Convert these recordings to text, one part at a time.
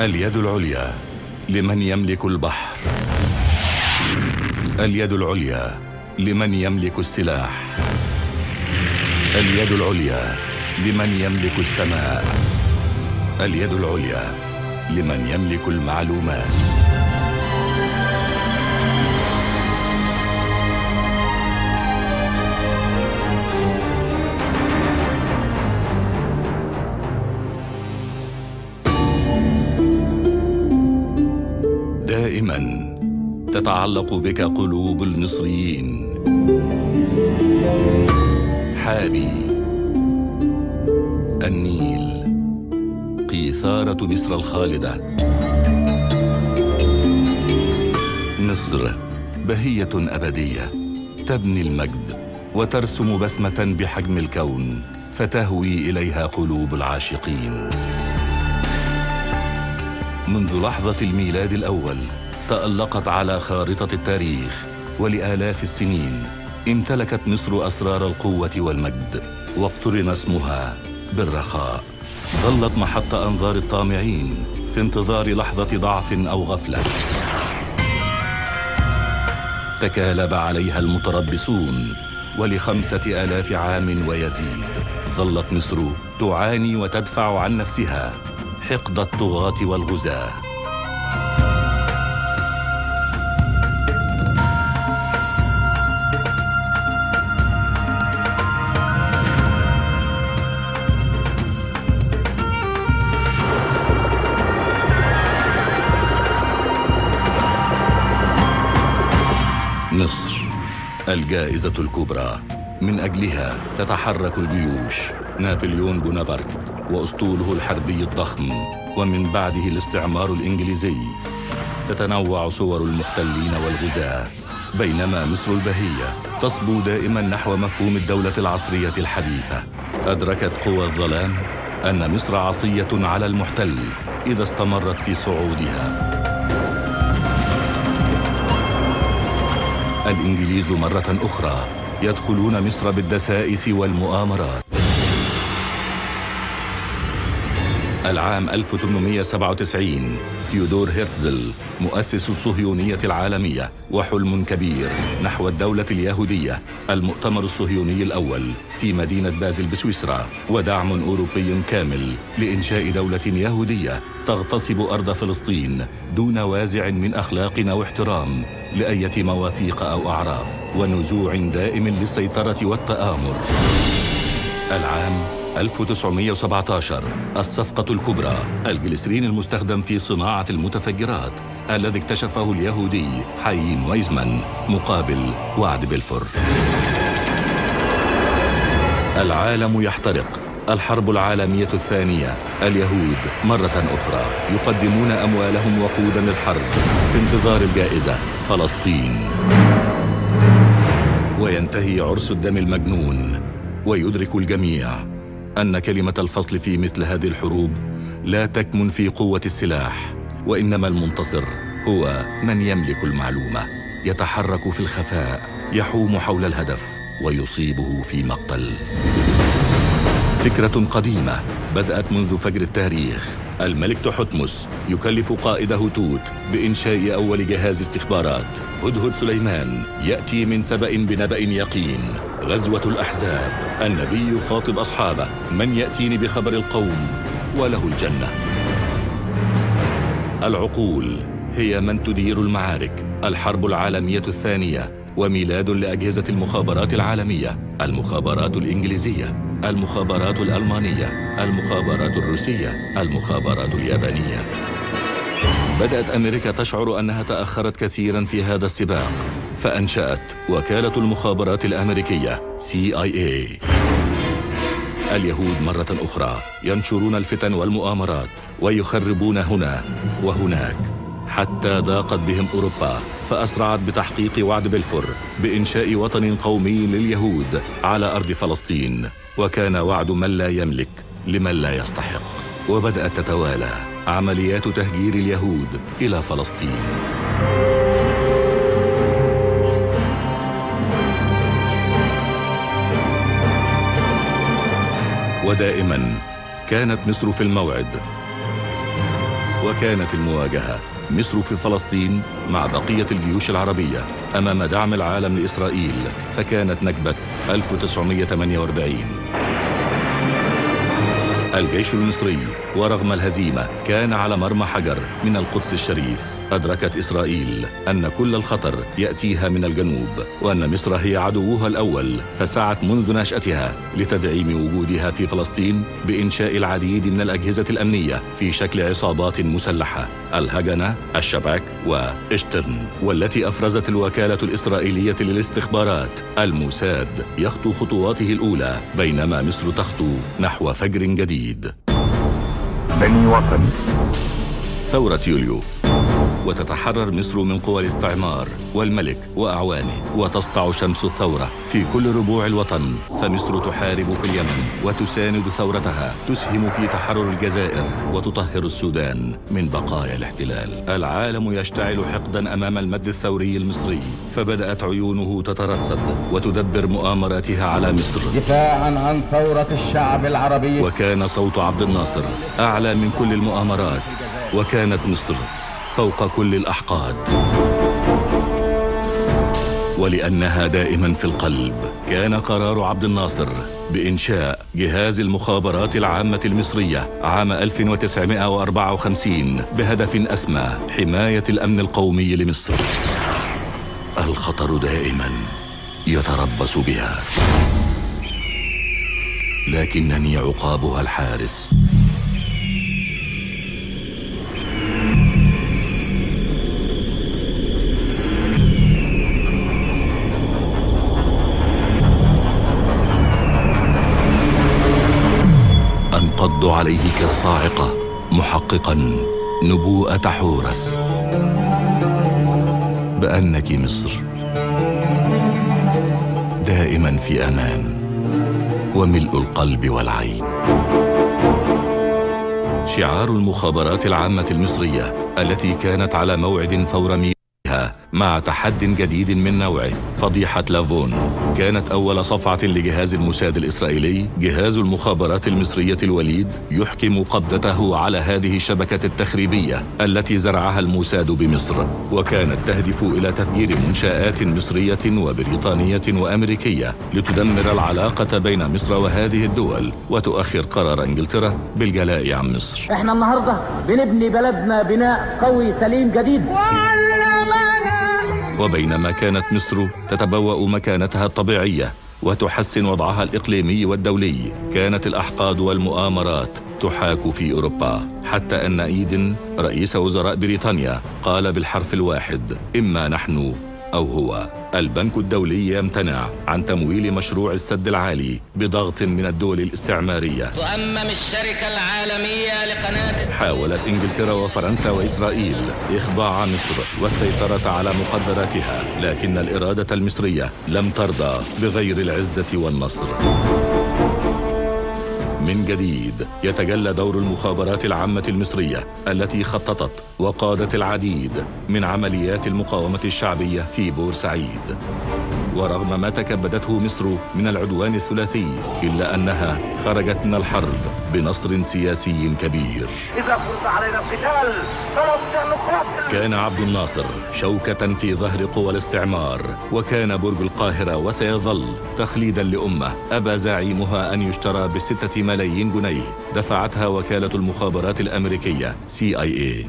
اليد العليا لمن يملك البحر، اليد العليا لمن يملك السلاح، اليد العليا لمن يملك السماء، اليد العليا لمن يملك المعلومات. دائما تتعلق بك قلوب المصريين. حابي، النيل، قيثارة مصر الخالدة. مصر بهية أبدية تبني المجد وترسم بسمة بحجم الكون، فتهوي إليها قلوب العاشقين. منذ لحظة الميلاد الأول تألقت على خارطة التاريخ، ولآلاف السنين امتلكت مصر أسرار القوة والمجد، واقترن اسمها بالرخاء. ظلت محط أنظار الطامعين في انتظار لحظة ضعف أو غفلة. تكالب عليها المتربصون، ول5,000 عام ويزيد ظلت مصر تعاني وتدفع عن نفسها حقد الطغاة والغزاة. مصر الجائزة الكبرى، من أجلها تتحرك الجيوش. نابليون بونابرت وأسطوله الحربي الضخم، ومن بعده الاستعمار الإنجليزي. تتنوع صور المحتلين والغزاة، بينما مصر البهية تصبو دائما نحو مفهوم الدولة العصرية الحديثة. أدركت قوى الظلام أن مصر عصية على المحتل إذا استمرت في صعودها. الإنجليز مرة أخرى يدخلون مصر بالدسائس والمؤامرات. العام 1897 تيودور هيرتزل مؤسس الصهيونية العالمية، وحلم كبير نحو الدولة اليهودية، المؤتمر الصهيوني الأول في مدينة بازل بسويسرا، ودعم أوروبي كامل لإنشاء دولة يهودية تغتصب أرض فلسطين دون وازع من أخلاق أو احترام لأية مواثيق أو أعراف، ونزوع دائم للسيطرة والتآمر. العام 1917 الصفقة الكبرى، الجليسرين المستخدم في صناعة المتفجرات الذي اكتشفه اليهودي حايم ويزمان مقابل وعد بلفور. العالم يحترق. الحرب العالمية الثانية. اليهود مرة أخرى يقدمون أموالهم وقودا للحرب في انتظار الجائزة فلسطين. وينتهي عرس الدم المجنون، ويدرك الجميع أن كلمة الفصل في مثل هذه الحروب لا تكمن في قوة السلاح، وإنما المنتصر هو من يملك المعلومة، يتحرك في الخفاء، يحوم حول الهدف ويصيبه في مقتل. فكرة قديمة بدأت منذ فجر التاريخ. الملك تحتمس يكلف قائده توت بإنشاء أول جهاز استخبارات. هدهد سليمان يأتي من سبأ بنبأ يقين. غزوة الأحزاب، النبي يخاطب أصحابه: من يأتيني بخبر القوم وله الجنة. العقول هي من تدير المعارك. الحرب العالمية الثانية، وميلاد لأجهزة المخابرات العالمية: المخابرات الإنجليزية، المخابرات الألمانية، المخابرات الروسية، المخابرات اليابانية. بدأت أمريكا تشعر أنها تأخرت كثيراً في هذا السباق، فأنشأت وكالة المخابرات الأمريكية CIA. اليهود مرة أخرى ينشرون الفتن والمؤامرات ويخربون هنا وهناك، حتى ضاقت بهم أوروبا، فأسرعت بتحقيق وعد بلفور بإنشاء وطن قومي لليهود على أرض فلسطين. وكان وعد من لا يملك لمن لا يستحق. وبدأت تتوالى عمليات تهجير اليهود إلى فلسطين. ودائما كانت مصر في الموعد. وكانت المواجهة مصر في فلسطين مع بقية الجيوش العربية أمام دعم العالم لإسرائيل، فكانت نكبة 1948. الجيش المصري ورغم الهزيمة كان على مرمى حجر من القدس الشريف. أدركت إسرائيل أن كل الخطر يأتيها من الجنوب، وأن مصر هي عدوها الأول، فسعت منذ نشأتها لتدعيم وجودها في فلسطين بإنشاء العديد من الأجهزة الأمنية في شكل عصابات مسلحة، الهجنة، الشباك وإشترن، والتي أفرزت الوكالة الإسرائيلية للاستخبارات الموساد يخطو خطواته الأولى، بينما مصر تخطو نحو فجر جديد. بني وطن. ثورة يوليو، وتتحرر مصر من قوى الاستعمار والملك وأعوانه، وتسطع شمس الثورة في كل ربوع الوطن، فمصر تحارب في اليمن وتساند ثورتها، تسهم في تحرر الجزائر وتطهر السودان من بقايا الاحتلال. العالم يشتعل حقدا أمام المد الثوري المصري، فبدأت عيونه تترصد وتدبر مؤامراتها على مصر دفاعا عن ثورة الشعب العربي. وكان صوت عبد الناصر أعلى من كل المؤامرات، وكانت مصر فوق كل الأحقاد. ولأنها دائما في القلب، كان قرار عبد الناصر بإنشاء جهاز المخابرات العامة المصرية عام 1954 بهدف أسمى: حماية الأمن القومي لمصر. الخطر دائما يتربص بها، لكنني عقابها الحارس. أنقض عليه كالصاعقة محققا نبوءة حورس بأنك مصر دائما في أمان وملء القلب والعين. شعار المخابرات العامة المصرية التي كانت على موعد فور ميلادها مع تحد جديد من نوعه، فضيحة لافون، كانت أول صفعة لجهاز الموساد الإسرائيلي. جهاز المخابرات المصرية الوليد يحكم قبضته على هذه الشبكة التخريبية التي زرعها الموساد بمصر، وكانت تهدف إلى تفجير منشآت مصرية وبريطانية وأمريكية لتدمر العلاقة بين مصر وهذه الدول وتؤخر قرار إنجلترا بالجلاء عن مصر. احنا النهاردة بنبني بلدنا بناء قوي سليم جديد. وبينما كانت مصر تتبوأ مكانتها الطبيعية وتحسن وضعها الإقليمي والدولي، كانت الأحقاد والمؤامرات تحاك في أوروبا، حتى أن إيدن رئيس وزراء بريطانيا قال بالحرف الواحد: إما نحن أو هو. البنك الدولي يمتنع عن تمويل مشروع السد العالي بضغط من الدول الاستعمارية. تؤمم الشركة العالمية لقناة. حاولت إنجلترا وفرنسا وإسرائيل إخضاع مصر والسيطرة على مقدراتها، لكن الإرادة المصرية لم ترضى بغير العزة والنصر. من جديد يتجلى دور المخابرات العامة المصرية التي خططت وقادت العديد من عمليات المقاومة الشعبية في بورسعيد. ورغم ما تكبدته مصر من العدوان الثلاثي، إلا أنها خرجت من الحرب بنصر سياسي كبير. إذا فرض علينا القتال فلابد أن نقاتل. كان عبد الناصر شوكة في ظهر قوى الاستعمار، وكان برج القاهرة وسيظل تخليدا لأمة أبى زعيمها أن يشترى ب6 ملايين جنيه دفعتها وكالة المخابرات الأمريكية CIA.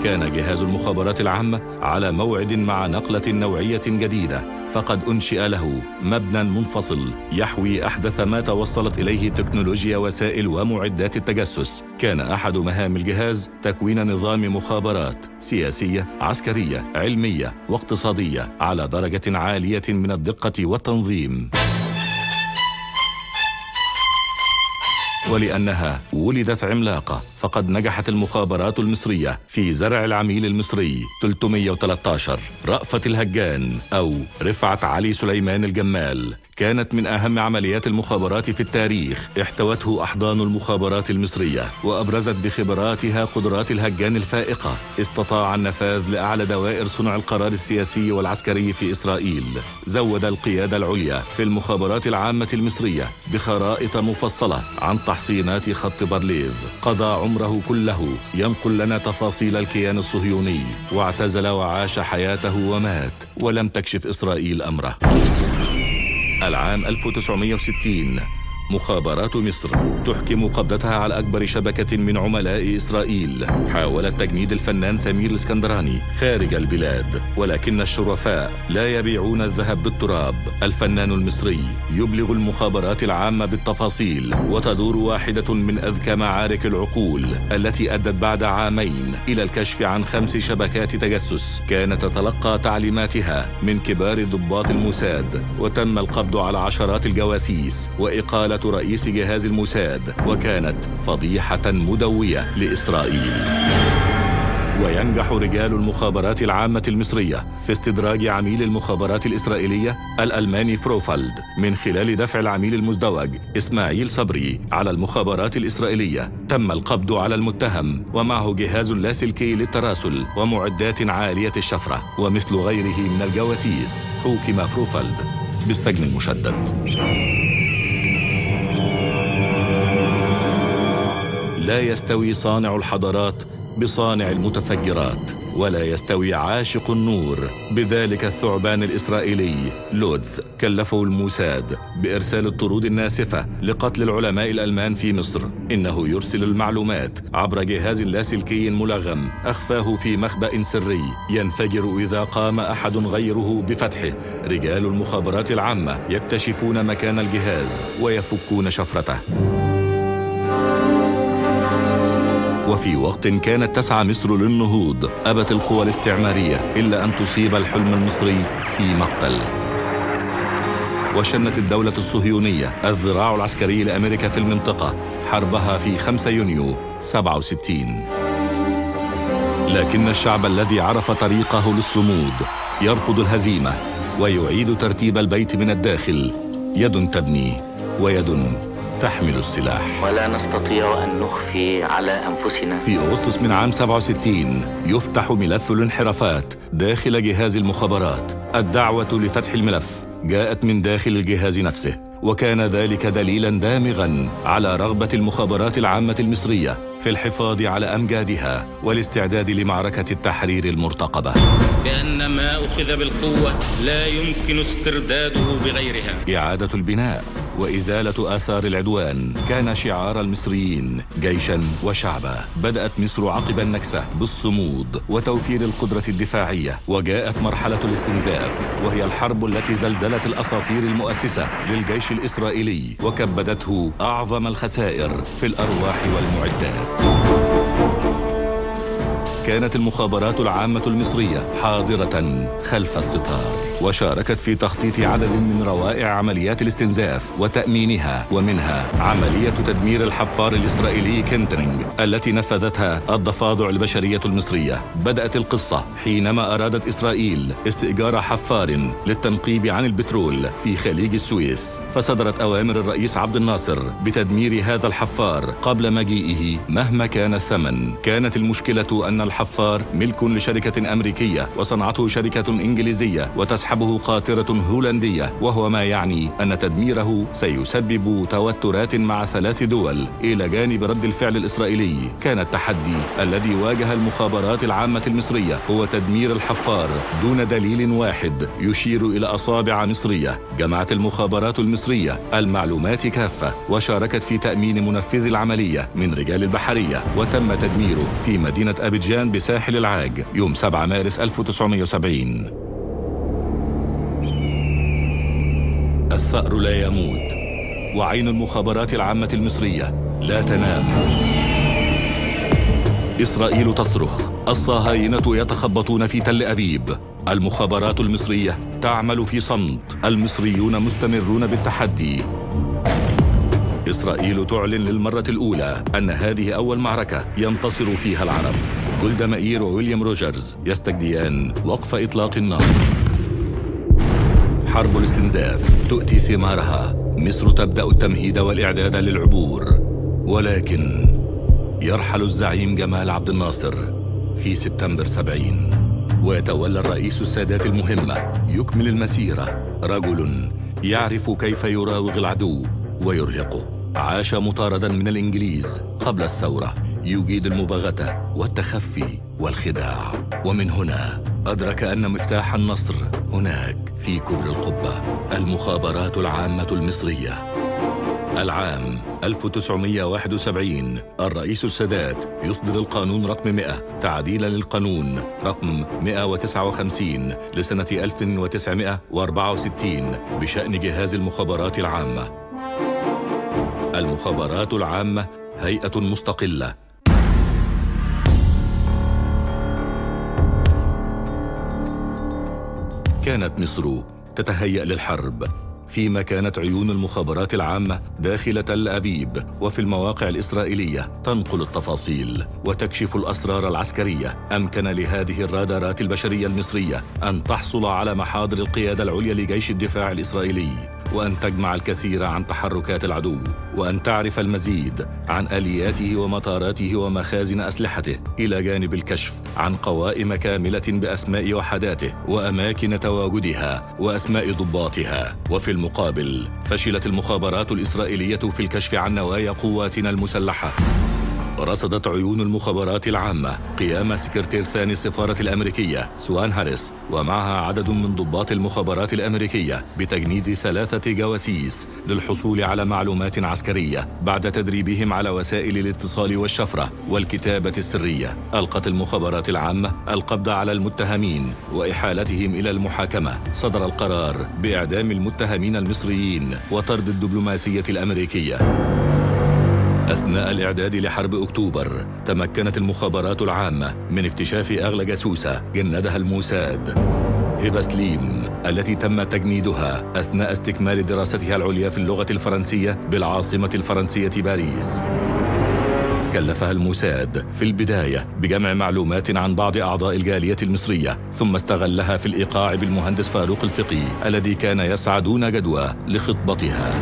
كان جهاز المخابرات العامة على موعد مع نقلة نوعية جديدة، فقد أنشئ له مبنى منفصل يحوي أحدث ما توصلت إليه تكنولوجيا وسائل ومعدات التجسس. كان أحد مهام الجهاز تكوين نظام مخابرات سياسية، عسكرية، علمية واقتصادية على درجة عالية من الدقة والتنظيم. ولأنها ولدت عملاقة، فقد نجحت المخابرات المصرية في زرع العميل المصري 313 رأفت الهجان أو رفعت علي سليمان الجمال كانت من أهم عمليات المخابرات في التاريخ، احتوته أحضان المخابرات المصرية وأبرزت بخبراتها قدرات الهجان الفائقة. استطاع النفاذ لأعلى دوائر صنع القرار السياسي والعسكري في إسرائيل. زود القيادة العليا في المخابرات العامة المصرية بخرائط مفصلة عن تحصينات خط بارليف. قضى عمره كله ينقل لنا تفاصيل الكيان الصهيوني، واعتزل وعاش حياته ومات ولم تكشف إسرائيل أمره. العام 1960 مخابرات مصر تحكم قبضتها على أكبر شبكة من عملاء إسرائيل. حاولت تجنيد الفنان سمير الإسكندراني خارج البلاد، ولكن الشرفاء لا يبيعون الذهب بالتراب. الفنان المصري يبلغ المخابرات العامة بالتفاصيل، وتدور واحدة من أذكى معارك العقول التي أدت بعد عامين إلى الكشف عن 5 شبكات تجسس كانت تتلقى تعليماتها من كبار ضباط الموساد. وتم القبض على عشرات الجواسيس وإقالة رئيس جهاز الموساد، وكانت فضيحة مدوية لإسرائيل. وينجح رجال المخابرات العامة المصرية في استدراج عميل المخابرات الإسرائيلية الألماني فروفالد من خلال دفع العميل المزدوج إسماعيل صبري على المخابرات الإسرائيلية. تم القبض على المتهم ومعه جهاز لاسلكي للتراسل ومعدات عالية الشفرة. ومثل غيره من الجواسيس حوكم فروفالد بالسجن المشدد. لا يستوي صانع الحضارات بصانع المتفجرات، ولا يستوي عاشق النور بذلك الثعبان الإسرائيلي. لودز كلفه الموساد بإرسال الطرود الناسفة لقتل العلماء الألمان في مصر. إنه يرسل المعلومات عبر جهاز لاسلكي ملغم أخفاه في مخبأ سري ينفجر إذا قام أحد غيره بفتحه. رجال المخابرات العامة يكتشفون مكان الجهاز ويفكون شفرته. وفي وقت كانت تسعى مصر للنهوض، أبت القوى الاستعمارية إلا أن تصيب الحلم المصري في مقتل. وشنت الدولة الصهيونية الذراع العسكري لأمريكا في المنطقة حربها في 5 يونيو 67. لكن الشعب الذي عرف طريقه للصمود يرفض الهزيمة ويعيد ترتيب البيت من الداخل. يد تبني ويد تحمل السلاح. ولا نستطيع أن نخفي على أنفسنا. في أغسطس من عام 67 يفتح ملف الانحرافات داخل جهاز المخابرات. الدعوة لفتح الملف جاءت من داخل الجهاز نفسه، وكان ذلك دليلا دامغا على رغبة المخابرات العامة المصرية في الحفاظ على أمجادها والاستعداد لمعركة التحرير المرتقبة. بأن ما أخذ بالقوة لا يمكن استرداده بغيرها. إعادة البناء وإزالة آثار العدوان كان شعار المصريين جيشا وشعبا. بدأت مصر عقب النكسة بالصمود وتوفير القدرة الدفاعية، وجاءت مرحلة الاستنزاف وهي الحرب التي زلزلت الأساطير المؤسسة للجيش الإسرائيلي وكبدته أعظم الخسائر في الأرواح والمعدات. كانت المخابرات العامة المصرية حاضرة خلف الستار، وشاركت في تخطيط عدد من روائع عمليات الاستنزاف وتأمينها، ومنها عملية تدمير الحفار الإسرائيلي كينترينج التي نفذتها الضفادع البشرية المصرية. بدأت القصة حينما أرادت إسرائيل استئجار حفار للتنقيب عن البترول في خليج السويس، فصدرت أوامر الرئيس عبد الناصر بتدمير هذا الحفار قبل مجيئه مهما كان الثمن. كانت المشكلة أن الحفار ملك لشركة أمريكية وصنعته شركة إنجليزية وتسحبه قاطرة هولندية، وهو ما يعني أن تدميره سيسبب توترات مع 3 دول إلى جانب رد الفعل الإسرائيلي. كان التحدي الذي واجه المخابرات العامة المصرية هو تدمير الحفار دون دليل واحد يشير إلى أصابع مصرية. جمعت المخابرات المصرية المعلومات كافة وشاركت في تأمين منفذ العملية من رجال البحرية، وتم تدميره في مدينة أبيجان بساحل العاج يوم 7 مارس 1970. الثأر لا يموت، وعين المخابرات العامة المصرية لا تنام. إسرائيل تصرخ، الصهاينة يتخبطون في تل أبيب. المخابرات المصرية تعمل في صمت، المصريون مستمرون بالتحدي. إسرائيل تعلن للمرة الأولى أن هذه أول معركة ينتصر فيها العرب. جولدا مائير وويليام روجرز يستجديان وقف إطلاق النار. حرب الاستنزاف تؤتي ثمارها. مصر تبدأ التمهيد والإعداد للعبور، ولكن يرحل الزعيم جمال عبد الناصر في سبتمبر 70، ويتولى الرئيس السادات المهمة. يكمل المسيرة رجل يعرف كيف يراوغ العدو ويرهقه. عاش مطاردا من الإنجليز قبل الثورة، يجيد المباغتة والتخفي والخداع، ومن هنا أدرك أن مفتاح النصر هناك في كبر القبة. المخابرات العامة المصرية. العام 1971 الرئيس السادات يصدر القانون رقم 100 تعديلا للقانون رقم 159 لسنة 1964 بشأن جهاز المخابرات العامة. المخابرات العامة هيئة مستقلة. كانت مصر تتهيأ للحرب، فيما كانت عيون المخابرات العامة داخل تل أبيب وفي المواقع الإسرائيلية تنقل التفاصيل وتكشف الأسرار العسكرية. أمكن لهذه الرادارات البشرية المصرية أن تحصل على محاضر القيادة العليا لجيش الدفاع الإسرائيلي، وأن تجمع الكثير عن تحركات العدو، وأن تعرف المزيد عن آلياته ومطاراته ومخازن أسلحته، إلى جانب الكشف عن قوائم كاملة بأسماء وحداته وأماكن تواجدها وأسماء ضباطها. وفي المقابل فشلت المخابرات الإسرائيلية في الكشف عن نوايا قواتنا المسلحة. رصدت عيون المخابرات العامة قيام سكرتير ثاني السفارة الأمريكية سوان هاريس ومعها عدد من ضباط المخابرات الأمريكية بتجنيد 3 جواسيس للحصول على معلومات عسكرية بعد تدريبهم على وسائل الاتصال والشفرة والكتابة السرية. ألقت المخابرات العامة القبض على المتهمين وإحالتهم إلى المحاكمة. صدر القرار بإعدام المتهمين المصريين وطرد الدبلوماسية الأمريكية. أثناء الإعداد لحرب أكتوبر تمكنت المخابرات العامة من اكتشاف أغلى جاسوسة جندها الموساد، هبة سليم، التي تم تجنيدها أثناء استكمال دراستها العليا في اللغة الفرنسية بالعاصمة الفرنسية باريس. كلفها الموساد في البداية بجمع معلومات عن بعض أعضاء الجالية المصرية، ثم استغلها في الإيقاع بالمهندس فاروق الفقي الذي كان يسعى دون جدوى لخطبتها.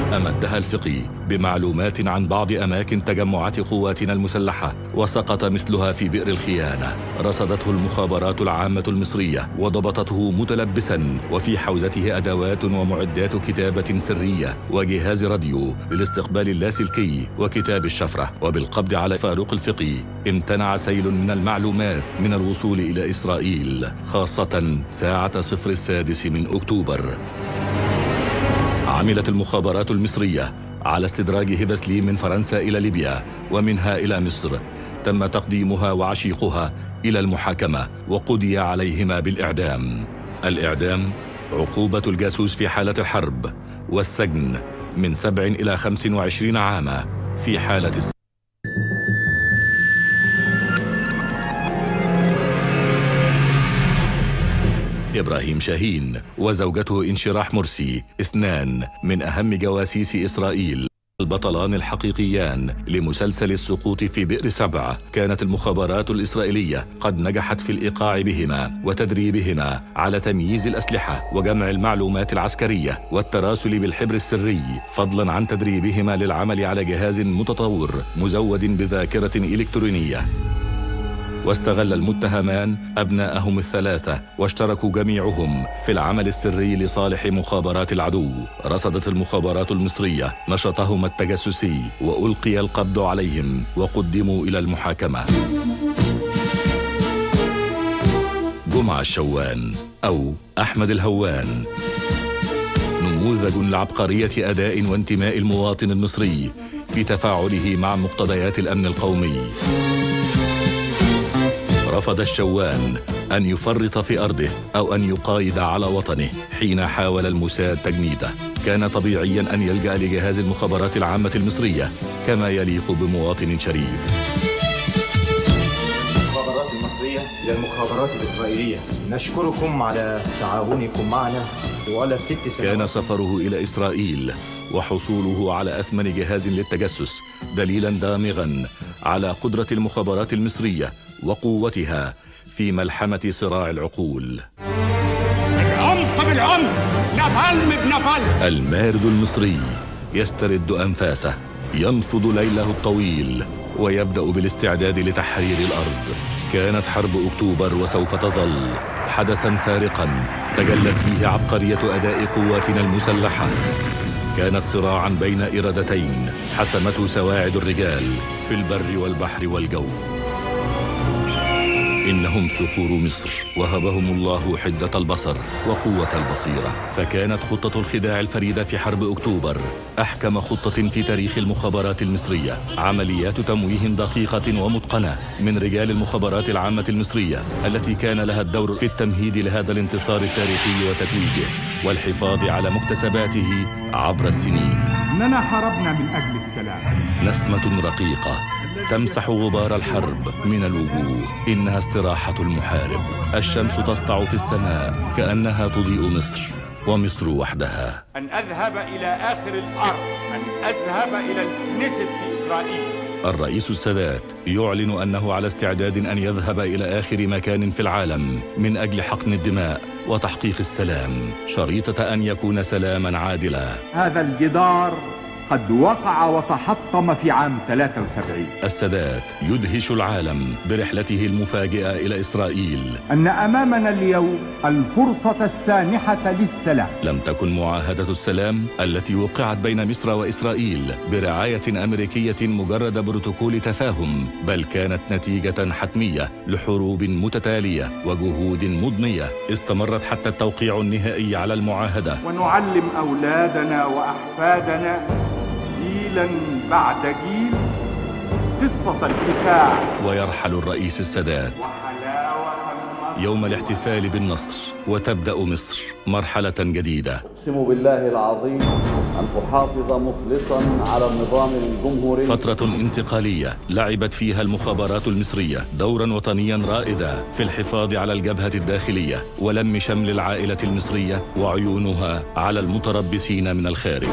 أمدها الفقي بمعلومات عن بعض أماكن تجمعات قواتنا المسلحة، وسقط مثلها في بئر الخيانة. رصدته المخابرات العامة المصرية وضبطته متلبسا وفي حوزته أدوات ومعدات كتابة سرية وجهاز راديو للاستقبال اللاسلكي وكتاب الشفرة. وبالقبض على فاروق الفقي امتنع سيل من المعلومات من الوصول إلى إسرائيل، خاصة ساعة 06 من أكتوبر. عملت المخابرات المصرية على استدراج هبة سليم من فرنسا إلى ليبيا ومنها إلى مصر. تم تقديمها وعشيقها إلى المحاكمة وقضي عليهما بالإعدام. الإعدام عقوبة الجاسوس في حالة الحرب، والسجن من 7 إلى 25 عاما في حالة إبراهيم شاهين وزوجته انشراح مرسي، 2 من أهم جواسيس إسرائيل، البطلان الحقيقيان لمسلسل السقوط في بئر 7. كانت المخابرات الإسرائيلية قد نجحت في الإيقاع بهما وتدريبهما على تمييز الأسلحة وجمع المعلومات العسكرية والتراسل بالحبر السري، فضلا عن تدريبهما للعمل على جهاز متطور مزود بذاكرة إلكترونية. واستغل المتهمان أبناءهم 3 واشتركوا جميعهم في العمل السري لصالح مخابرات العدو. رصدت المخابرات المصرية نشاطهما التجسسي وألقي القبض عليهم وقدموا إلى المحاكمة. جمعة الشوان أو أحمد الهوان، نموذج لعبقرية أداء وانتماء المواطن المصري في تفاعله مع مقتضيات الأمن القومي. رفض الشوان أن يفرط في أرضه أو أن يقايد على وطنه حين حاول الموساد تجنيده. كان طبيعيا أن يلجأ لجهاز المخابرات العامة المصرية كما يليق بمواطن شريف. المخابرات المصرية إلى المخابرات الإسرائيلية، نشكركم على تعاونكم معنا طوال 6 سنوات. كان سفره إلى إسرائيل وحصوله على أثمن جهاز للتجسس دليلا دامغا على قدرة المخابرات المصرية وقوتها في ملحمة صراع العقول. بالعنف بالعنف، نفلم بنفلم. المارد المصري يسترد أنفاسه، ينفض ليله الطويل ويبدأ بالاستعداد لتحرير الأرض. كانت حرب أكتوبر وسوف تظل حدثاً فارقاً تجلت فيه عبقرية أداء قواتنا المسلحة. كانت صراعاً بين إرادتين حسمته سواعد الرجال في البر والبحر والجو. إنهم صقور مصر، وهبهم الله حدة البصر وقوة البصيرة. فكانت خطة الخداع الفريدة في حرب أكتوبر أحكم خطة في تاريخ المخابرات المصرية. عمليات تمويه دقيقة ومتقنة من رجال المخابرات العامة المصرية التي كان لها الدور في التمهيد لهذا الانتصار التاريخي وتتويجه والحفاظ على مكتسباته عبر السنين. إننا حاربنا من أجل السلام. نسمة رقيقة تمسح غبار الحرب من الوجوه. إنها استراحة المحارب. الشمس تسطع في السماء كأنها تضيء مصر، ومصر وحدها. أن أذهب إلى آخر الأرض، أن أذهب إلى النسف في إسرائيل. الرئيس السادات يعلن أنه على استعداد أن يذهب إلى آخر مكان في العالم من أجل حقن الدماء وتحقيق السلام، شريطة أن يكون سلاما عادلا. هذا الجدار قد وقع وتحطم في عام 73. السادات يدهش العالم برحلته المفاجئة إلى إسرائيل. أن أمامنا اليوم الفرصة السانحة للسلام. لم تكن معاهدة السلام التي وقعت بين مصر وإسرائيل برعاية أمريكية مجرد بروتوكول تفاهم، بل كانت نتيجة حتمية لحروب متتالية وجهود مضنية استمرت حتى التوقيع النهائي على المعاهدة. ونعلم أولادنا وأحفادنا جيلا بعد جيل قصة الكفاح. ويرحل الرئيس السادات يوم الاحتفال بالنصر، وتبدأ مصر مرحلة جديدة. أقسم بالله العظيم أن أحافظ مخلصا على النظام الجمهوري. فترة انتقالية لعبت فيها المخابرات المصرية دورا وطنيا رائدا في الحفاظ على الجبهة الداخلية ولم شمل العائلة المصرية وعيونها على المتربصين من الخارج.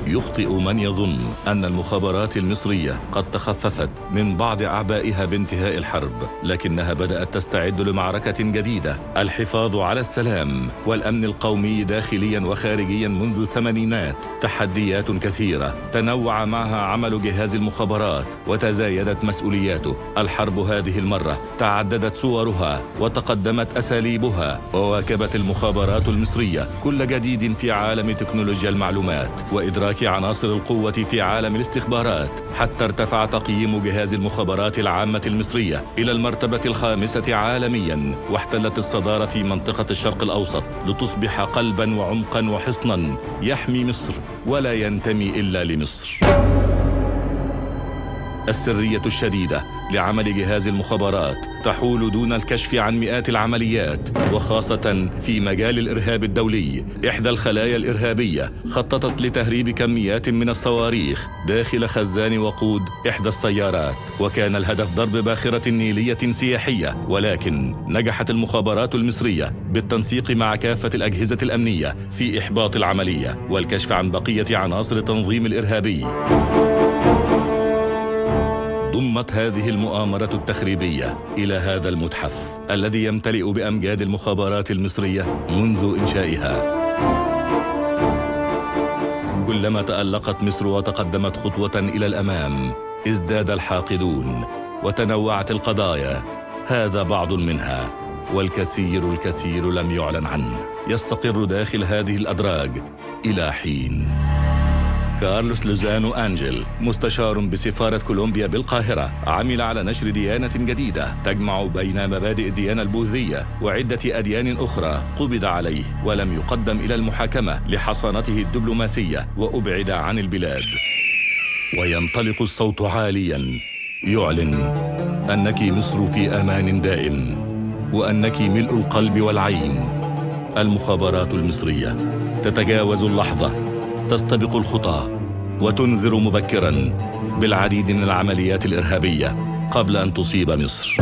يخطئ من يظن أن المخابرات المصرية قد تخففت من بعض أعبائها بانتهاء الحرب، لكنها بدأت تستعد لمعركة جديدة، الحفاظ على السلام والأمن القومي داخليا وخارجيا منذ الثمانينات. تحديات كثيرة تنوع معها عمل جهاز المخابرات وتزايدت مسؤولياته. الحرب هذه المرة تعددت صورها وتقدمت أساليبها، وواكبت المخابرات المصرية كل جديد في عالم تكنولوجيا المعلومات وإدراك عناصر القوة في عالم الاستخبارات، حتى ارتفع تقييم جهاز المخابرات العامة المصرية إلى المرتبة 5 عالميا، واحتلت الصدارة في منطقة الشرق الأوسط لتصبح قلبا وعمقا وحصنا يحمي مصر ولا ينتمي إلا لمصر. السرية الشديدة لعمل جهاز المخابرات تحول دون الكشف عن مئات العمليات، وخاصة في مجال الإرهاب الدولي. إحدى الخلايا الإرهابية خططت لتهريب كميات من الصواريخ داخل خزان وقود إحدى السيارات، وكان الهدف ضرب باخرة نيلية سياحية، ولكن نجحت المخابرات المصرية بالتنسيق مع كافة الأجهزة الأمنية في إحباط العملية والكشف عن بقية عناصر التنظيم الإرهابي. ضمت هذه المؤامرة التخريبية إلى هذا المتحف الذي يمتلئ بأمجاد المخابرات المصرية منذ إنشائها. كلما تألقت مصر وتقدمت خطوة إلى الأمام ازداد الحاقدون وتنوعت القضايا. هذا بعض منها، والكثير لم يعلن عنه يستقر داخل هذه الأدراج إلى حين. كارلوس لوزانو أنجل، مستشار بسفارة كولومبيا بالقاهرة، عمل على نشر ديانة جديدة تجمع بين مبادئ الديانة البوذية وعدة أديان أخرى. قبض عليه ولم يقدم إلى المحاكمة لحصانته الدبلوماسية وأبعد عن البلاد. وينطلق الصوت عاليا يعلن أنك مصر في أمان دائم، وأنك ملء القلب والعين. المخابرات المصرية تتجاوز اللحظة، تستبق الخطى، وتنذر مبكراً بالعديد من العمليات الإرهابية قبل أن تصيب مصر.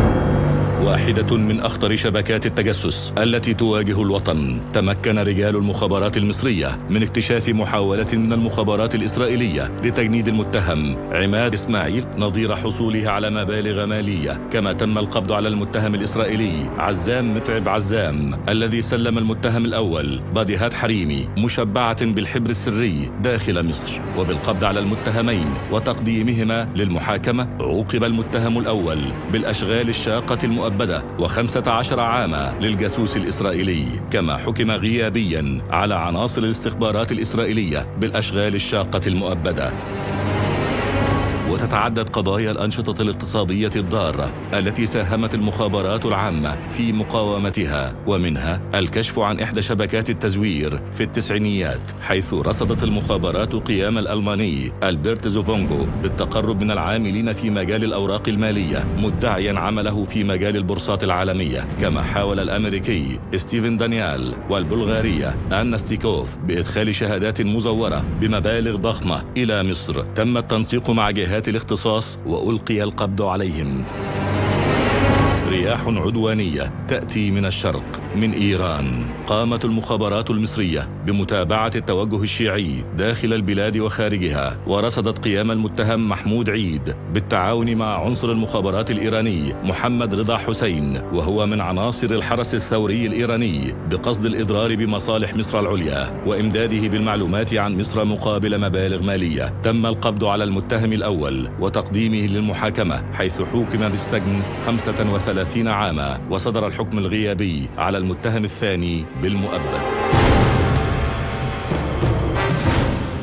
واحدة من أخطر شبكات التجسس التي تواجه الوطن. تمكن رجال المخابرات المصرية من اكتشاف محاولة من المخابرات الإسرائيلية لتجنيد المتهم عماد إسماعيل نظير حصوله على مبالغ مالية. كما تم القبض على المتهم الإسرائيلي عزام متعب عزام الذي سلم المتهم الأول بديهات حريمي مشبعة بالحبر السري داخل مصر. وبالقبض على المتهمين وتقديمهما للمحاكمة عوقب المتهم الأول بالأشغال الشاقة المؤبدة و15 عاما للجاسوس الإسرائيلي. كما حكم غيابيا على عناصر الاستخبارات الإسرائيلية بالأشغال الشاقة المؤبدة. وتتعدد قضايا الأنشطة الاقتصادية الضارة التي ساهمت المخابرات العامة في مقاومتها، ومنها الكشف عن إحدى شبكات التزوير في التسعينيات، حيث رصدت المخابرات قيام الألماني ألبرت زوفونغو بالتقرب من العاملين في مجال الأوراق المالية مدعيا عمله في مجال البورصات العالمية. كما حاول الأمريكي ستيفن دانيال والبلغارية آنا ستيكوف بإدخال شهادات مزورة بمبالغ ضخمة إلى مصر. تم التنسيق مع جهات الاختصاص وألقي القبض عليهم. رياح عدوانية تأتي من الشرق من إيران. قامت المخابرات المصرية بمتابعة التوجه الشيعي داخل البلاد وخارجها، ورصدت قيام المتهم محمود عيد بالتعاون مع عنصر المخابرات الإيراني محمد رضا حسين، وهو من عناصر الحرس الثوري الإيراني، بقصد الإضرار بمصالح مصر العليا وإمداده بالمعلومات عن مصر مقابل مبالغ مالية. تم القبض على المتهم الأول وتقديمه للمحاكمة، حيث حوكم بالسجن 35 عاما، وصدر الحكم الغيابي على المتهم الثاني بالمؤبد.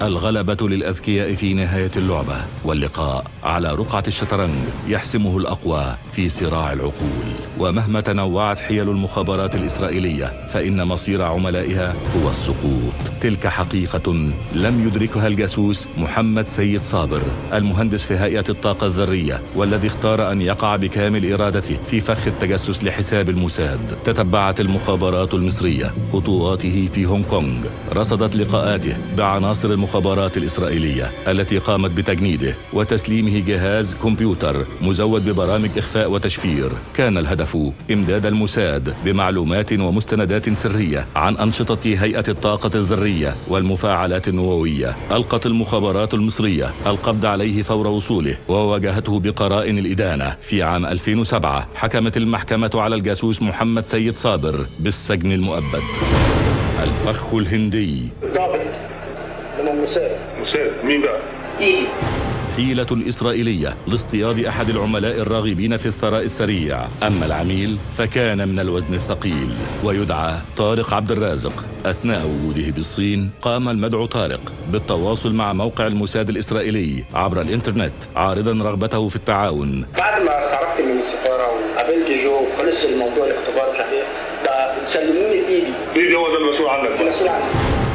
الغلبة للأذكياء في نهاية اللعبة، واللقاء على رقعة الشطرنج يحسمه الأقوى في صراع العقول. ومهما تنوعت حيل المخابرات الإسرائيلية فإن مصير عملائها هو السقوط. تلك حقيقة لم يدركها الجاسوس محمد سيد صابر، المهندس في هيئة الطاقة الذرية، والذي اختار أن يقع بكامل إرادته في فخ التجسس لحساب الموساد. تتبعت المخابرات المصرية خطواته في هونغ كونغ، رصدت لقاءاته بعناصر المخابرات الإسرائيلية التي قامت بتجنيده وتسليمه جهاز كمبيوتر مزود ببرامج إخفاء وتشفير. كان الهدف إمداد الموساد بمعلومات ومستندات سرية عن أنشطة هيئة الطاقة الذرية والمفاعلات النووية. ألقت المخابرات المصرية القبض عليه فور وصوله وواجهته بقرائن الإدانة. في عام 2007 حكمت المحكمة على الجاسوس محمد سيد صابر بالسجن المؤبد. الفخ الهندي. موساد مين بقى؟ حيلة إسرائيلية لاصطياد أحد العملاء الراغبين في الثراء السريع. أما العميل فكان من الوزن الثقيل ويدعى طارق عبد الرازق. أثناء وجوده بالصين قام المدعو طارق بالتواصل مع موقع الموساد الإسرائيلي عبر الإنترنت عارضا رغبته في التعاون. بعد ما خرجت من السفارة وقابلت جو وخلص الموضوع الاختبار صحيح بتسلموني بإيدي هو ده المسؤول عنك.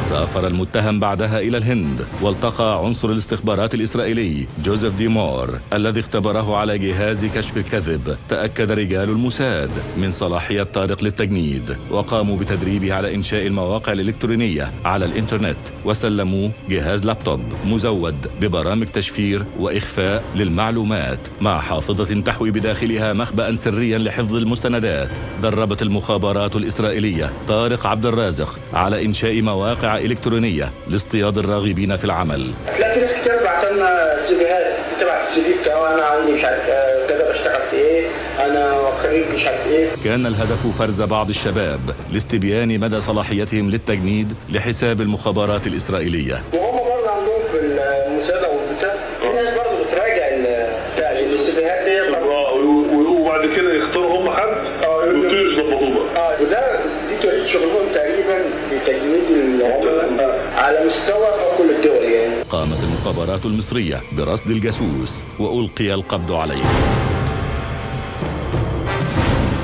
سافر المتهم بعدها إلى الهند والتقى عنصر الاستخبارات الإسرائيلي جوزيف ديمور الذي اختبره على جهاز كشف الكذب. تأكد رجال الموساد من صلاحية طارق للتجنيد وقاموا بتدريبه على إنشاء المواقع الإلكترونية على الإنترنت، وسلموه جهاز لابتوب مزود ببرامج تشفير وإخفاء للمعلومات مع حافظة تحوي بداخلها مخبأ سريا لحفظ المستندات. دربت المخابرات الإسرائيلية طارق عبد الرازق على إنشاء مواقع إلكترونية لاصطياد الراغبين في العمل. لا، في ناس كتير بعتلنا سيفيهات، بتبعت السي في بتاعه، انا عندي مش عارف كذا، بشتغل في ايه، انا خريج مش عارف ايه. كان الهدف فرز بعض الشباب لاستبيان مدى صلاحيتهم للتجنيد لحساب المخابرات الإسرائيلية. وهم برضه عندهم في المساعدة والبتاع في ناس برضه بتراجع السيفيهات دي، وبعد كده يختاروا هم حد ويبتدوا يظبطوه بقى. دي طريقة شغلهم تقريبا لتجنيد العملاء على مستوى كل الدول يعني. قامت المخابرات المصرية برصد الجاسوس وألقي القبض عليه.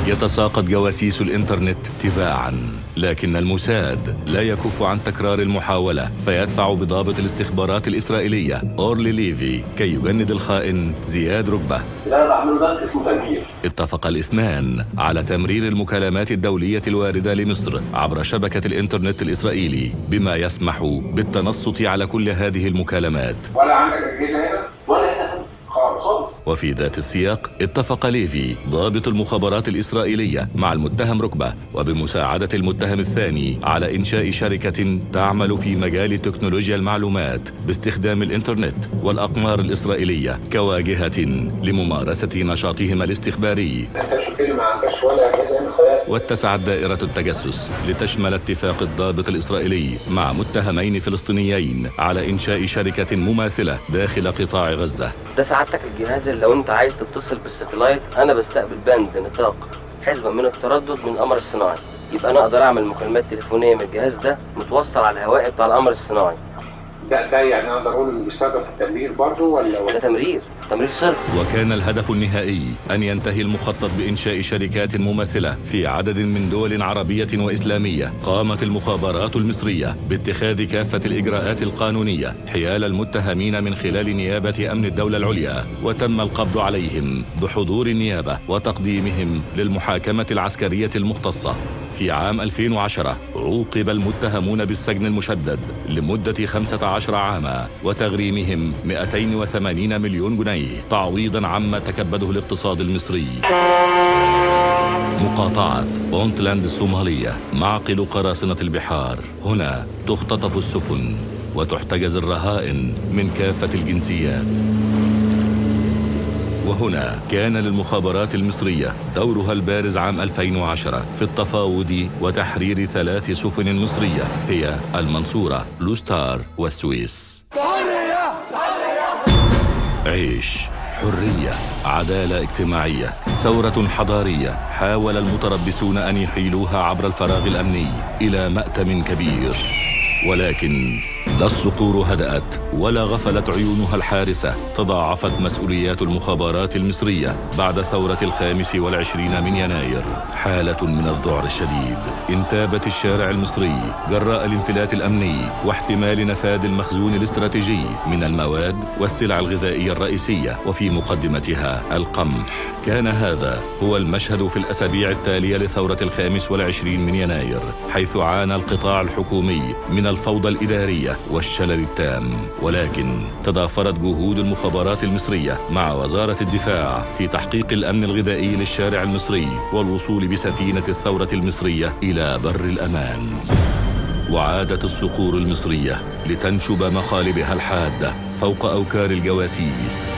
يتساقط جواسيس الإنترنت تباعاً، لكن الموساد لا يكف عن تكرار المحاولة، فيدفع بضابط الاستخبارات الإسرائيلية أورلي ليفي كي يجند الخائن زياد ركبة. اتفق الاثنان على تمرير المكالمات الدولية الواردة لمصر عبر شبكة الإنترنت الإسرائيلي، بما يسمح بالتنصت على كل هذه المكالمات. ولا عندك أجهزة هنا ولا هنا خالص. وفي ذات السياق اتفق ليفي ضابط المخابرات الإسرائيلية مع المتهم ركبة وبمساعدة المتهم الثاني على إنشاء شركة تعمل في مجال تكنولوجيا المعلومات باستخدام الإنترنت والأقمار الإسرائيلية كواجهة لممارسة نشاطهما الاستخباري. واتسعت دائرة التجسس لتشمل اتفاق الضابط الإسرائيلي مع متهمين فلسطينيين على إنشاء شركة مماثلة داخل قطاع غزة. ده سعادتك الجهاز اللي لو انت عايز تتصل بالستلايت انا بستقبل باند نطاق حسبة من التردد من القمر الصناعي، يبقى انا اقدر اعمل مكالمات تليفونية من الجهاز ده متوصل على الهواء بتاع القمر الصناعي. ده يعني اقدر اقول انه بيستخدم في التمرير برضه ولا ده تمرير صرف. وكان الهدف النهائي ان ينتهي المخطط بانشاء شركات مماثله في عدد من دول عربيه واسلاميه. قامت المخابرات المصريه باتخاذ كافه الاجراءات القانونيه حيال المتهمين من خلال نيابه امن الدوله العليا، وتم القبض عليهم بحضور النيابه وتقديمهم للمحاكمه العسكريه المختصه. في عام 2010 عوقب المتهمون بالسجن المشدد لمدة 15 عاما وتغريمهم 280 مليون جنيه تعويضا عما تكبده الاقتصاد المصري. مقاطعة بونتلاند الصومالية معقل قراصنة البحار. هنا تختطف السفن وتحتجز الرهائن من كافة الجنسيات. وهنا كان للمخابرات المصرية دورها البارز عام 2010 في التفاوض وتحرير 3 سفن مصرية هي المنصورة، بلو ستار والسويس. عيش، حرية، عدالة اجتماعية، ثورة حضارية حاول المتربصون أن يحيلوها عبر الفراغ الأمني إلى مأتم كبير، ولكن لا الصقور هدأت ولا غفلت عيونها الحارسة. تضاعفت مسؤوليات المخابرات المصرية بعد ثورة 25 من يناير. حالة من الذعر الشديد انتابت الشارع المصري جراء الانفلات الأمني واحتمال نفاذ المخزون الاستراتيجي من المواد والسلع الغذائية الرئيسية، وفي مقدمتها القمح. كان هذا هو المشهد في الأسابيع التالية لثورة 25 من يناير، حيث عانى القطاع الحكومي من الفوضى الإدارية والشلل التام، ولكن تضافرت جهود المخابرات المصرية مع وزارة الدفاع في تحقيق الأمن الغذائي للشارع المصري والوصول بسفينة الثورة المصرية إلى بر الأمان. وعادت الصقور المصرية لتنشب مخالبها الحادة فوق أوكار الجواسيس.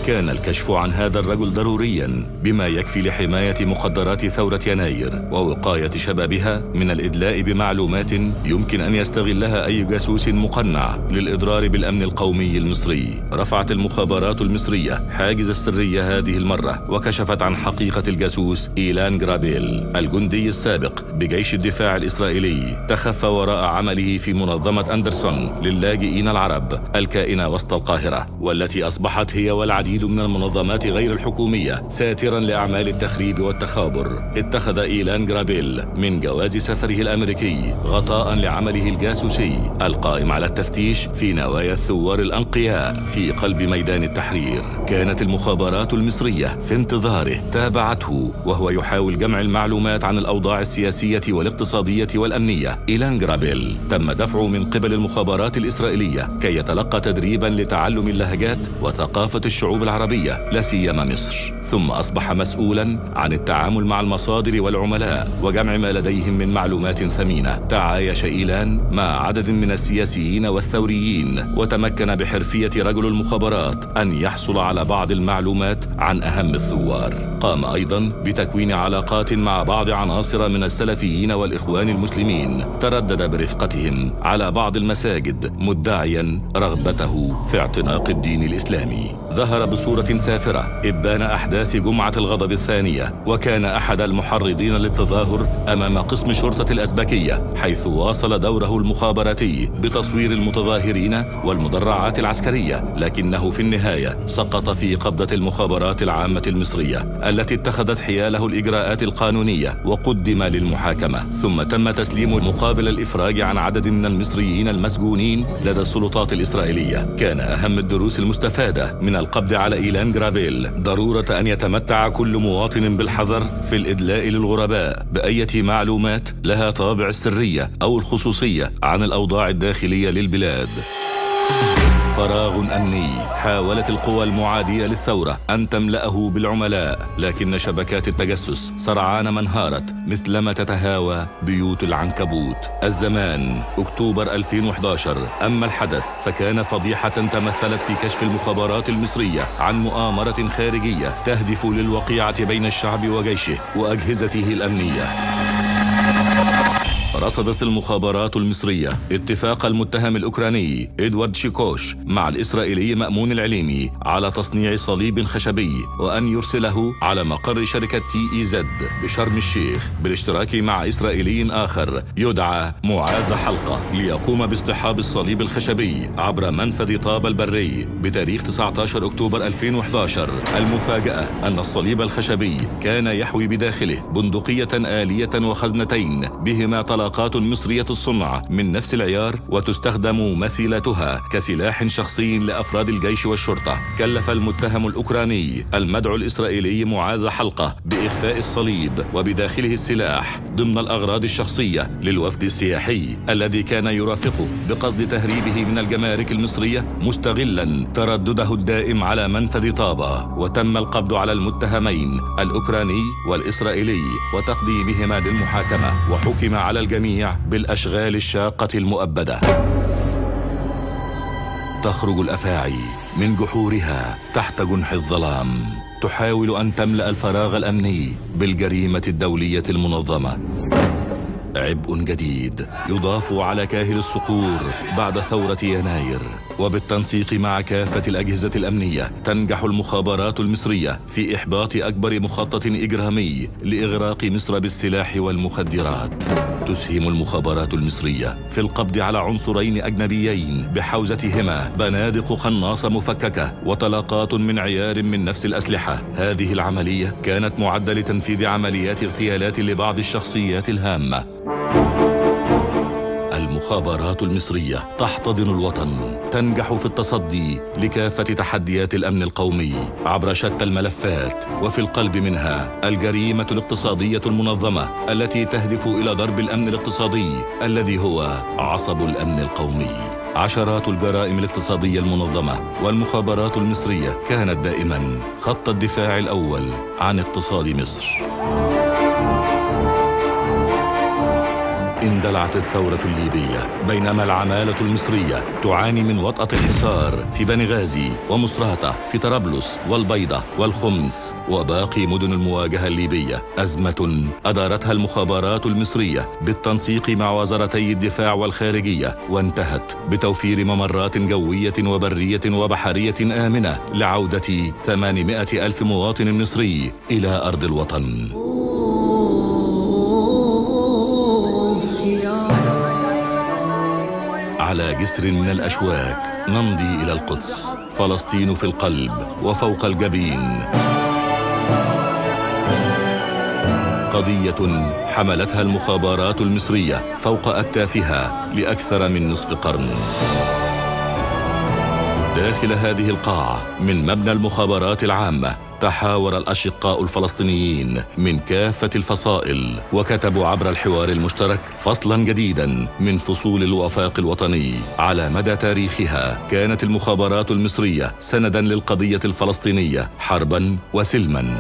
كان الكشف عن هذا الرجل ضرورياً بما يكفي لحماية مخدرات ثورة يناير ووقاية شبابها من الإدلاء بمعلومات يمكن أن يستغلها أي جاسوس مقنع للإضرار بالأمن القومي المصري. رفعت المخابرات المصرية حاجز السرية هذه المرة وكشفت عن حقيقة الجاسوس إيلان جرابيل، الجندي السابق بجيش الدفاع الإسرائيلي، تخفى وراء عمله في منظمة أندرسون للاجئين العرب الكائنة وسط القاهرة، والتي أصبحت هي والعديد من المنظمات غير الحكومية ساتراً لأعمال التخريب والتخابر. اتخذ إيلان جرابيل من جواز سفره الأمريكي غطاء لعمله الجاسوسي القائم على التفتيش في نوايا الثوار الأنقياء في قلب ميدان التحرير. كانت المخابرات المصرية في انتظاره، تابعته وهو يحاول جمع المعلومات عن الأوضاع السياسية والاقتصادية والأمنية. إيلان جرابيل تم دفعه من قبل المخابرات الإسرائيلية كي يتلقى تدريباً لتعلم اللهجات وثقافة الشعوب العربية لا سيما مصر، ثم أصبح مسؤولاً عن التعامل مع المصادر والعملاء وجمع ما لديهم من معلومات ثمينة. تعايش إيلان مع عدد من السياسيين والثوريين، وتمكن بحرفية رجل المخابرات أن يحصل على بعض المعلومات عن أهم الثوار. قام أيضاً بتكوين علاقات مع بعض عناصر من السلفيين والإخوان المسلمين، تردد برفقتهم على بعض المساجد مدعياً رغبته في اعتناق الدين الإسلامي. ظهر بصورة سافرة إبان أحداث جمعة الغضب الثانية، وكان أحد المحرضين للتظاهر أمام قسم شرطة الأزبكية، حيث واصل دوره المخابراتي بتصوير المتظاهرين والمدرعات العسكرية، لكنه في النهاية سقط في قبضة المخابرات العامة المصرية التي اتخذت حياله الإجراءات القانونية وقدم للمحاكمة، ثم تم تسليمه مقابل الإفراج عن عدد من المصريين المسجونين لدى السلطات الإسرائيلية. كان أهم الدروس المستفادة من القبض على إيلان جرابيل ضرورة أن يتمتع كل مواطن بالحذر في الإدلاء للغرباء بأية معلومات لها طابع السرية أو الخصوصية عن الأوضاع الداخلية للبلاد. فراغ أمني. حاولت القوى المعادية للثورة أن تملأه بالعملاء، لكن شبكات التجسس سرعان ما انهارت مثلما تتهاوى بيوت العنكبوت. الزمان أكتوبر 2011. أما الحدث فكان فضيحة تمثلت في كشف المخابرات المصرية عن مؤامرة خارجية تهدف للوقيعة بين الشعب وجيشه وأجهزته الأمنية. رصدت المخابرات المصرية اتفاق المتهم الأوكراني إدوارد شيكوش مع الإسرائيلي مأمون العليمي على تصنيع صليب خشبي وأن يرسله على مقر شركة TEZ بشرم الشيخ بالاشتراك مع إسرائيلي آخر يدعى معاذ حلقة ليقوم باصطحاب الصليب الخشبي عبر منفذ طابة البري بتاريخ 19 أكتوبر 2011. المفاجأة أن الصليب الخشبي كان يحوي بداخله بندقية آلية وخزنتين بهما طلقات مصرية الصنع من نفس العيار وتستخدم مثيلتها كسلاح شخصي لأفراد الجيش والشرطة. كلف المتهم الأوكراني المدعو الإسرائيلي معاذ حلقة بإخفاء الصليب وبداخله السلاح ضمن الأغراض الشخصية للوفد السياحي الذي كان يرافقه بقصد تهريبه من الجمارك المصرية مستغلا تردده الدائم على منفذ طابة. وتم القبض على المتهمين الأوكراني والإسرائيلي وتقديمهما للمحاكمة، وحكم على الجميع بالأشغال الشاقة المؤبدة. تخرج الأفاعي من جحورها تحت جنح الظلام، تحاول أن تملأ الفراغ الأمني بالجريمة الدولية المنظمة. عبء جديد يضاف على كاهل الصقور بعد ثورة يناير، وبالتنسيق مع كافة الأجهزة الأمنية تنجح المخابرات المصرية في إحباط أكبر مخطط إجرامي لإغراق مصر بالسلاح والمخدرات. تسهم المخابرات المصرية في القبض على عنصرين أجنبيين بحوزتهما بنادق قناصة مفككة وطلقات من عيار من نفس الأسلحة. هذه العملية كانت معدة لتنفيذ عمليات اغتيالات لبعض الشخصيات الهامة. المخابرات المصرية تحتضن الوطن، تنجح في التصدي لكافة تحديات الأمن القومي عبر شتى الملفات، وفي القلب منها الجريمة الاقتصادية المنظمة التي تهدف إلى ضرب الأمن الاقتصادي الذي هو عصب الأمن القومي. عشرات الجرائم الاقتصادية المنظمة، والمخابرات المصرية كانت دائما خط الدفاع الأول عن اقتصاد مصر. اندلعت الثورة الليبية بينما العمالة المصرية تعاني من وطأة الحصار في بنغازي ومصراتة، في طرابلس والبيضة والخمس وباقي مدن المواجهة الليبية. أزمة أدارتها المخابرات المصرية بالتنسيق مع وزارتي الدفاع والخارجية، وانتهت بتوفير ممرات جوية وبرية وبحرية آمنة لعودة 800 ألف مواطن مصري إلى أرض الوطن. على جسر من الأشواك نمضي إلى القدس، فلسطين في القلب وفوق الجبين. قضية حملتها المخابرات المصرية فوق أكتافها لأكثر من نصف قرن. داخل هذه القاعة من مبنى المخابرات العامة تحاور الأشقاء الفلسطينيين من كافة الفصائل، وكتبوا عبر الحوار المشترك فصلا جديدا من فصول الوفاق الوطني. على مدى تاريخها كانت المخابرات المصرية سندا للقضية الفلسطينية حربا وسلما.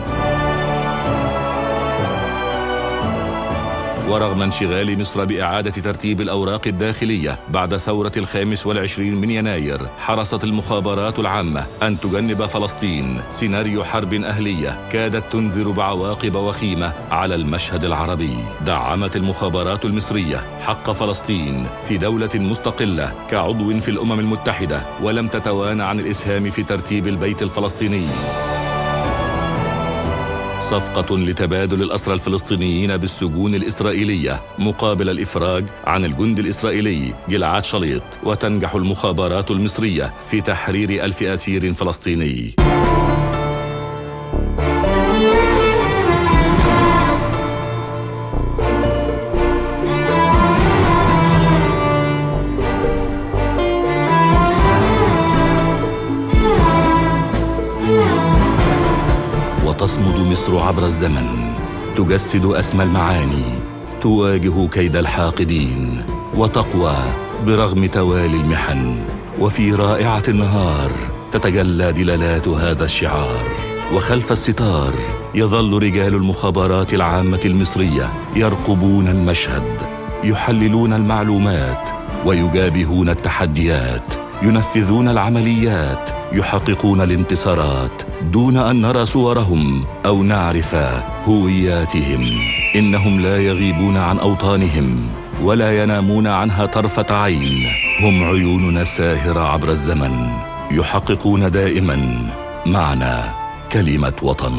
ورغم انشغال مصر بإعادة ترتيب الأوراق الداخلية بعد ثورة 25 من يناير، حرصت المخابرات العامة أن تجنب فلسطين سيناريو حرب أهلية كادت تنذر بعواقب وخيمة على المشهد العربي. دعمت المخابرات المصرية حق فلسطين في دولة مستقلة كعضو في الأمم المتحدة، ولم تتوانى عن الإسهام في ترتيب البيت الفلسطيني. صفقة لتبادل الأسرى الفلسطينيين بالسجون الإسرائيلية مقابل الإفراج عن الجندي الإسرائيلي جلعاد شليط، وتنجح المخابرات المصرية في تحرير 1000 أسير فلسطيني. وتصمد مصر عبر الزمن، تجسد أسمى المعاني، تواجه كيد الحاقدين، وتقوى برغم توالي المحن. وفي رائعة النهار تتجلى دلالات هذا الشعار. وخلف الستار يظل رجال المخابرات العامة المصرية يرقبون المشهد، يحللون المعلومات ويجابهون التحديات، ينفذون العمليات، يحققون الانتصارات دون أن نرى صورهم أو نعرف هوياتهم. إنهم لا يغيبون عن أوطانهم ولا ينامون عنها طرفة عين. هم عيوننا الساهرة عبر الزمن، يحققون دائما معنى كلمة وطن.